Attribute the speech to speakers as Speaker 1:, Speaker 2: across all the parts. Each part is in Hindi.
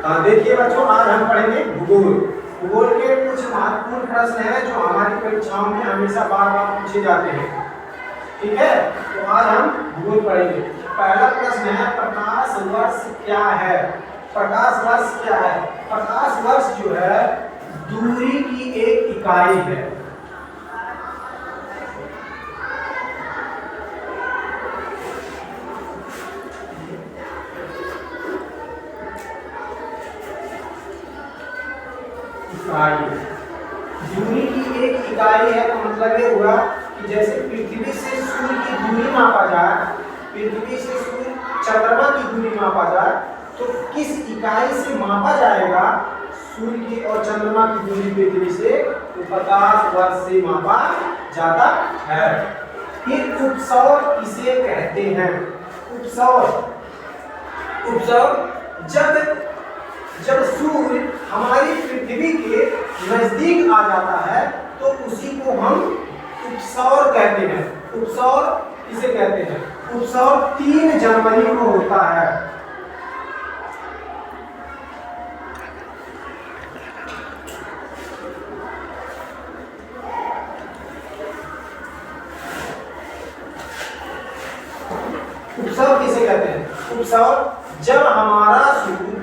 Speaker 1: देखिए बच्चों, आज हम पढ़ेंगे भूगोल। भूगोल के कुछ महत्वपूर्ण प्रश्न हैं जो हमारी परीक्षाओं में हमेशा बार बार पूछे जाते हैं। ठीक है, तो आज हम भूगोल पढ़ेंगे। पहला प्रश्न है, प्रकाश वर्ष क्या है? प्रकाश वर्ष क्या है? प्रकाश वर्ष जो है दूरी की एक इकाई है। दूरी की एक इकाई है, तो मतलब ये हुआ कि जैसे पृथ्वी से सूर्य की दूरी मापा जाए, पृथ्वी से सूर्य चंद्रमा की दूरी मापा जाए, तो किस इकाई से मापा जाएगा सूर्य की और चंद्रमा की दूरी पृथ्वी से? तो प्रकाश वर्ष से मापा जाता है। फिर उपसौर किसे कहते हैं? उपसौर जब सूर्य हमारी पृथ्वी के नजदीक आ जाता है तो उसी को हम उपसौर कहते हैं। उपसौर किसे कहते हैं? उपसौर 3 जनवरी को होता है। उपसौर किसे कहते हैं? उपसौर जब हमारा सूर्य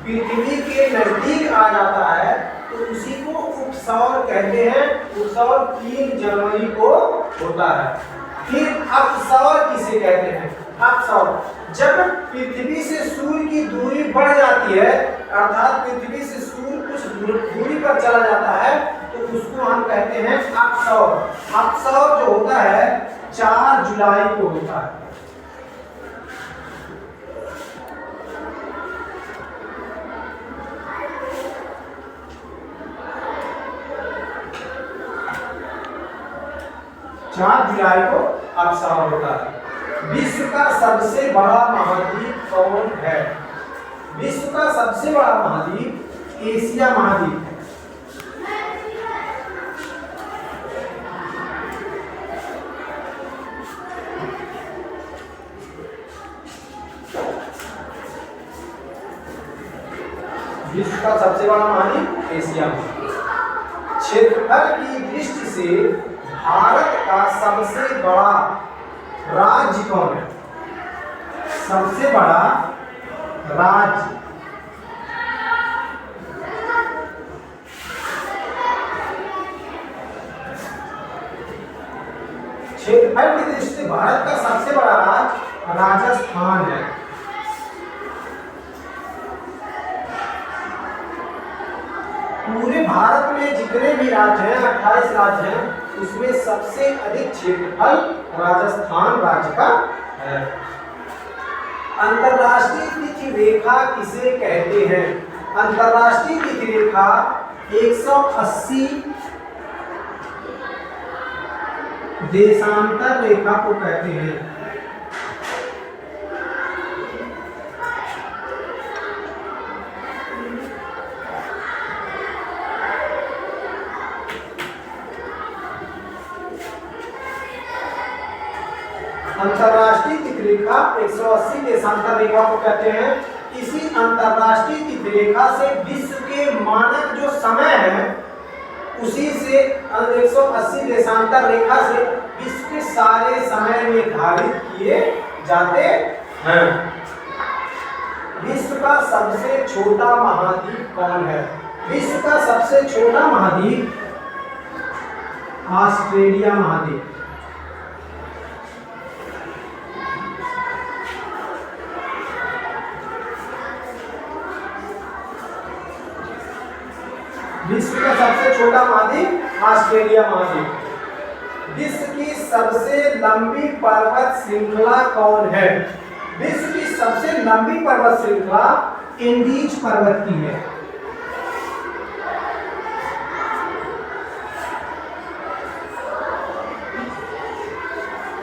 Speaker 1: पृथ्वी के नजदीक आ जाता है तो उसी को उपसौर कहते हैं। उपसौर 3 जनवरी को होता है। फिर अपसौर किसे कहते हैं? अपसौर जब पृथ्वी से सूर्य की दूरी बढ़ जाती है, अर्थात पृथ्वी से सूर्य कुछ दूरी पर चला जाता है, तो उसको हम कहते हैं अपसौर। अपसौर जो होता है 4 जुलाई को होता है। जुलाई को अपसौर होता है। विश्व का सबसे बड़ा महाद्वीप कौन है? विश्व का सबसे बड़ा महाद्वीप एशिया महाद्वीप है। विश्व का सबसे बड़ा महाद्वीप एशिया महाद्वीप। क्षेत्रफल की दृष्टि से भारत का सबसे बड़ा राज्य कौन है? सबसे बड़ा राज्य क्षेत्रफल की दृष्टि से भारत का सबसे बड़ा राज्य राजस्थान है। पूरे भारत में जितने भी राज्य हैं, 28 राज्य हैं, उसमें सबसे अधिक क्षेत्रफल राजस्थान राज्य का है। अंतरराष्ट्रीय तिथि रेखा किसे कहते हैं? अंतरराष्ट्रीय तिथि रेखा 180 देशांतर रेखा को कहते हैं। अंतरराष्ट्रीय तिथि रेखा 180 देशांतर रेखा को कहते हैं। इसी अंतरराष्ट्रीय तिथि रेखा से विश्व के मानक जो समय है, उसी से 180 देशांतर रेखा से विश्व के सारे समय निर्धारित किए जाते हैं। विश्व का सबसे छोटा महाद्वीप कौन है? विश्व का सबसे छोटा महाद्वीप ऑस्ट्रेलिया महाद्वीप। विश्व का सबसे छोटा महाद्वीप ऑस्ट्रेलिया महाद्वीप। विश्व की सबसे लंबी पर्वत श्रृंखला कौन है? विश्व की सबसे लंबी पर्वत श्रृंखला एंडीज पर्वत की है।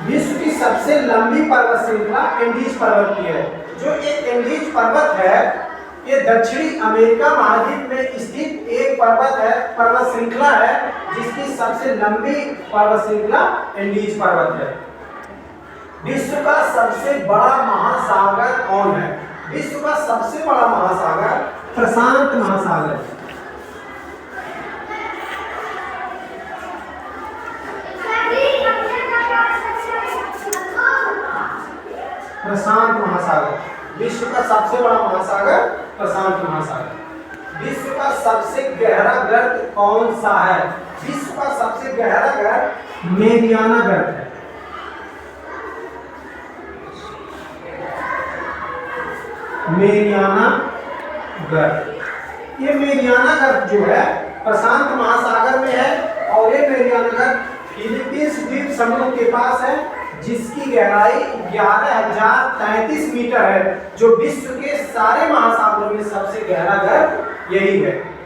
Speaker 1: विश्व की सबसे लंबी पर्वत श्रृंखला एंडीज पर्वत की है। जो ये एंडीज पर्वत है, ये दक्षिणी अमेरिका महाद्वीप में स्थित एक पर्वत श्रृंखला है, जिसकी सबसे लंबी पर्वत श्रृंखला एंडीज पर्वत है। विश्व का सबसे बड़ा महासागर कौन है? विश्व का सबसे बड़ा महासागर प्रशांत महासागर। प्रशांत महासागर विश्व का सबसे बड़ा महासागर प्रशांत महासागर। विश्व का सबसे गहरा गर्त कौन सा है? विश्व का सबसे गहरा गर्त मेरियाना गर्त है। मेरियाना गर्त। ये मेरियाना गर्त जो है प्रशांत महासागर में है और ये मेरियाना गर्त फिलीपींस द्वीप समूह के पास है, जिसकी गहराई 11,033 मीटर है, जो विश्व के सारे महासागरों में सबसे गहरा गर्त यही है।